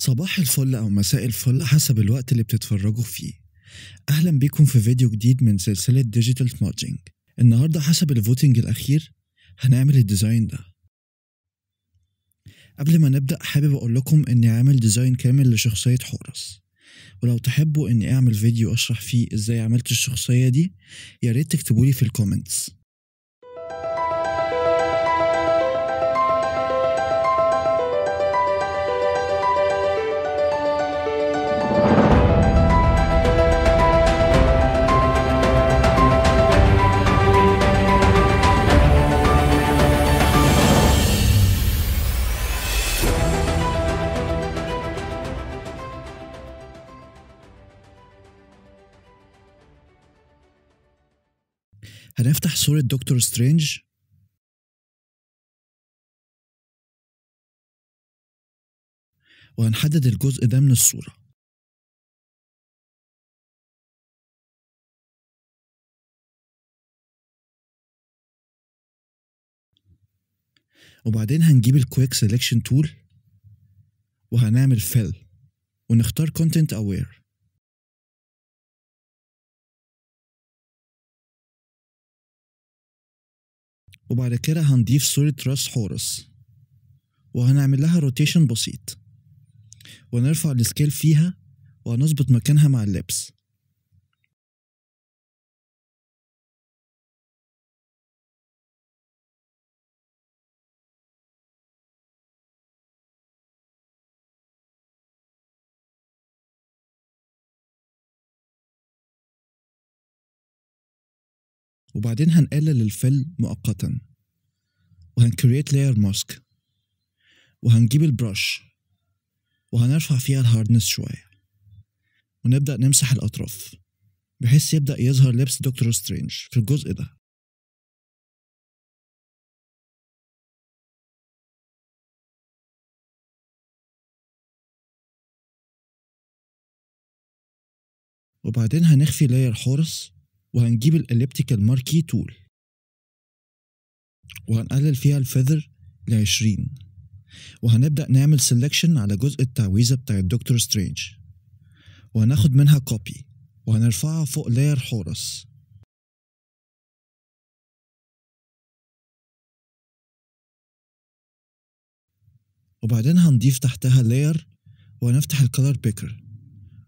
صباح الفل أو مساء الفل حسب الوقت اللي بتتفرجوا فيه. أهلا بيكم في فيديو جديد من سلسلة ديجيتال سمادجينج. النهاردة حسب الفوتينج الأخير هنعمل الديزاين ده. قبل ما نبدأ حابب أقول لكم إني عامل ديزاين كامل لشخصية حورس، ولو تحبوا إني أعمل فيديو أشرح فيه إزاي عملت الشخصية دي ياريت تكتبولي في الكومنتس. هنفتح صورة دكتور سترينج وهنحدد الجزء ده من الصورة، وبعدين هنجيب الكويك سيلكشن تول وهنعمل فيل ونختار كونتنت اوير، وبعد كده هنضيف صورة راس حورس وهنعمل لها روتيشن بسيط ونرفع السكيل فيها وهنظبط مكانها مع اللبس. وبعدين هنقلل الفيل مؤقتا وهنكريت لاير ماسك وهنجيب البراش وهنرفع فيها الهاردنس شوية ونبدأ نمسح الأطراف بحيث يبدأ يظهر لبس دكتور سترينج في الجزء ده. وبعدين هنخفي لاير حورس وهنجيب الاليبتيكال ماركي تول وهنقلل فيها الفيذر ل20 وهنبدأ نعمل سيلكشن على جزء التعويذة بتاع الدكتور سترينج وهناخد منها كوبي وهنرفعها فوق لاير حورس. وبعدين هنضيف تحتها لاير وهنفتح الكولر بيكر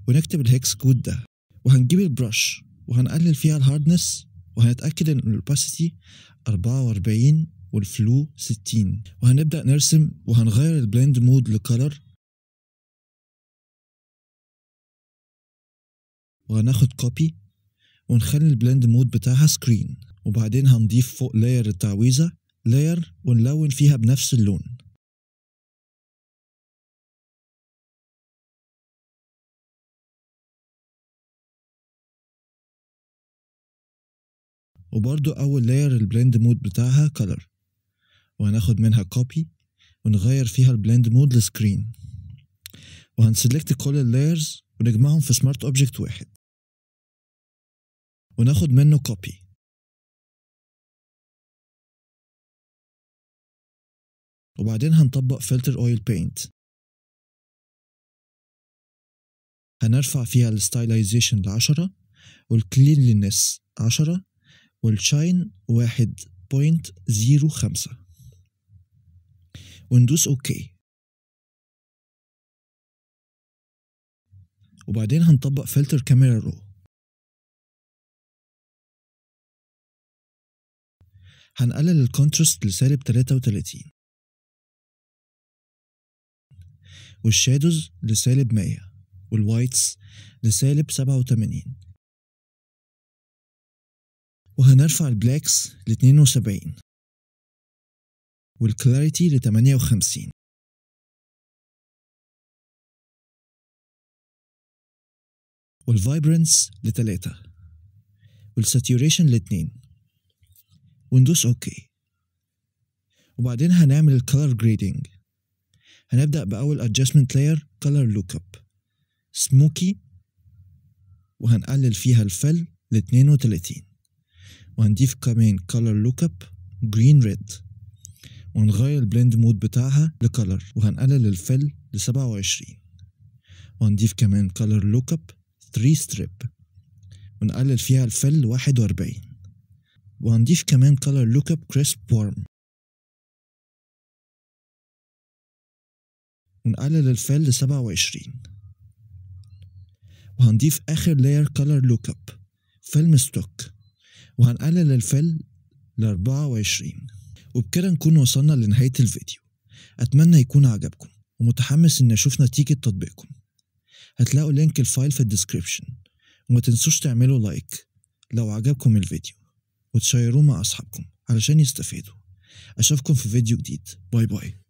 ونكتب الهكس كود ده وهنجيب البراش وهنقلل فيها الهاردنس وهنتأكد ان الاوباسيتي 44 والفلو 60 وهنبدأ نرسم وهنغير البلند مود لكولر وهناخد كوبي ونخلي البلند مود بتاعها سكرين. وبعدين هنضيف فوق لاير التعويذة لاير ونلون فيها بنفس اللون. وبرضو أول لاير البلند مود بتاعها color وهناخد منها كوبي ونغير فيها البلند مود لسكرين وهنسلكت كل اللايرز ونجمعهم في سمارت اوبجكت واحد وناخد منه كوبي. وبعدين هنطبق فلتر اويل بينت هنرفع فيها الستايلايزيشن ل10 والكلينلينس 10 والشاين 1.05 وندوس اوكي. وبعدين هنطبق فلتر كاميرا رو هنقلل الكونتراست لسالب 33 والشادوز لسالب 100 والوايتس لسالب 87 وهنرفع البلاكس ل72 والكلاريتي ل58 والفايبرنس ل3 والساتوريشن ل2 وندوس اوكي. وبعدين هنعمل الكولر جريدنج. هنبدأ بأول adjustment layer color lookup smoky وهنقلل فيها الفل ل32 وهنضيف كمان color lookup green red وهنغير البلند مود بتاعها لكولر وهنقلل الفل ل27 وهنضيف كمان color lookup 3 strip ونقلل فيها الفل 41 وهنضيف كمان color lookup crisp warm ونقلل الفل 27 وهنضيف آخر layer color lookup فيلم ستوك وهنقلل الفل 24 وبكده نكون وصلنا لنهاية الفيديو. أتمنى يكون عجبكم ومتحمس إن أشوف نتيجة تطبيقكم. هتلاقوا لينك الفايل في الديسكريبشن وما تنسوش تعملوا لايك لو عجبكم الفيديو وتشيروه مع أصحابكم علشان يستفيدوا. أشوفكم في فيديو جديد. باي باي.